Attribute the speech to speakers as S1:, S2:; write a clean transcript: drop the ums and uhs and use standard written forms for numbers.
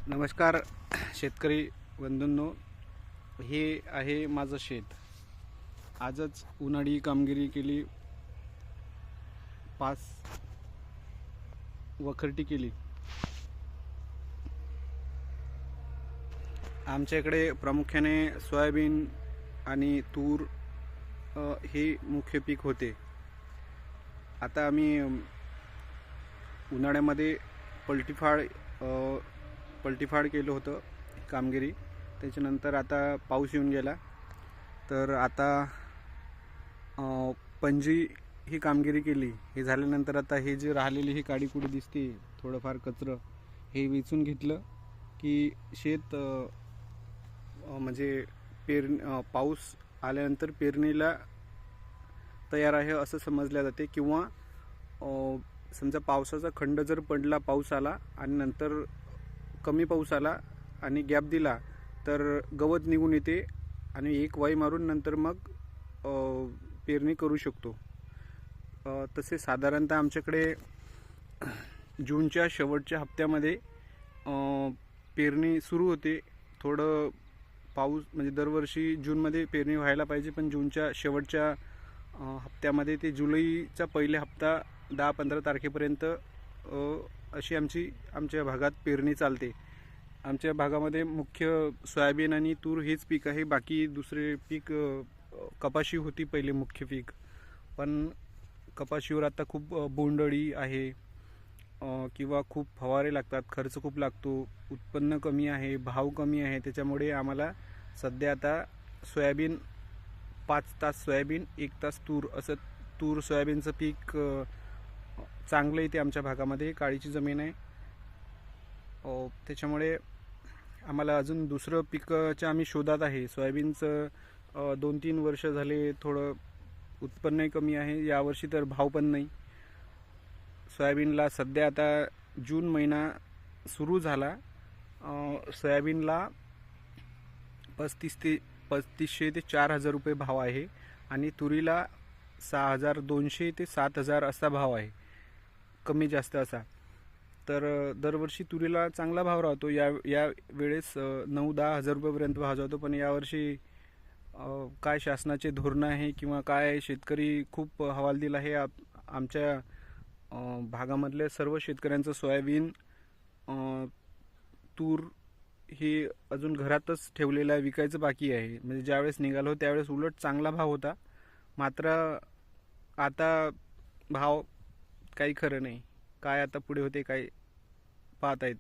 S1: नमस्कार शेतकरी बंधूंनो, हे आहे माझं शेत. आजच उन्हाळी कामगिरी केली, 5 वखरटी केली. आमच्या इकडे प्रामुख्याने सोयाबीन आणि तूर हे मुख्य पीक होते. आता आम्ही उन्हाळ्यामध्ये पलटीफाड केलं होतं कामगिरी. त्याच्यानंतर आता पाऊस येऊन गेला, तर आता पंजी ही कामगिरी केली. हे झाल्यानंतर आता हे जे राहिलेली ही काडीकुडी दिसते, थोडंफार कचरं हे वेचून घेतलं की शेत म्हणजे पाऊस आल्यानंतर पेरणीला तयार आहे असं समजल्या जाते. किंवा समजा पावसाचा खंड जर पडला, पाऊस आला आणि नंतर कमी पाऊस आला आणि गॅप दिला तर गवत निघून येते आणि एक वाई मारून नंतर मग पेरणी करू शकतो. तसे साधारणतः आमच्याकडे जूनच्या शेवटच्या हप्त्यामध्ये पेरणी सुरू होते. थोडं पाऊस म्हणजे दरवर्षी जूनमध्ये पेरणी व्हायला पाहिजे, पण जूनच्या शेवटच्या हप्त्यामध्ये ते जुलैचा पहिला हप्ता 10-15 तारखेपर्यंत अशी आमच्या भागात पेरणी चालते. आमच्या भागामध्ये मुख्य सोयाबीन आणि तूर हेच पीक आहे. बाकी दुसरे पीक कपाशी होती पहिले मुख्य पीक, पण कपाशीवर आता खूप बोंडअळी आहे किंवा खूप फवारे लागतात, खर्च खूप लागतो, उत्पन्न कमी आहे, भाव कमी आहे. त्याच्यामुळे आम्हाला सध्या आता सोयाबीन 5 तास सोयाबीन 1 तास तूर असं तूर सोयाबीनचं पीक चांगलं येते. आमच्या भागामध्ये काळीची जमीन आहे, त्याच्यामुळे आम्हाला अजून दुसरं पिकाच्या आम्ही शोधात आहे. सोयाबीनचं 2-3 वर्ष झाले थोडं उत्पन्नही कमी आहे, यावर्षी तर भाव पण नाही. सोयाबीनला सध्या आता जून महिना सुरू झाला, सोयाबीनला 3500 ते 4000 रुपये भाव आहे आणि तुरीला 6200 ते 7000 असा भाव आहे, कमी जास्त असा. तर दरवर्षी तुरीला चांगला भाव राहतो. या वेळेस 9-10 हजार रुपयेपर्यंत भाव जातो. पण यावर्षी काय शासनाचे धोरणं आहे किंवा काय, शेतकरी खूप हवालदिल आहे. आमच्या भागामधल्या सर्व शेतकऱ्यांचं सोयाबीन तूर हे अजून घरातच ठेवलेलं आहे, विकायचं बाकी आहे. म्हणजे ज्यावेळेस निघालो त्यावेळेस उलट चांगला भाव होता, मात्र आता भाव काही खरं नाही. काय आता पुढे होते काय पाहता येत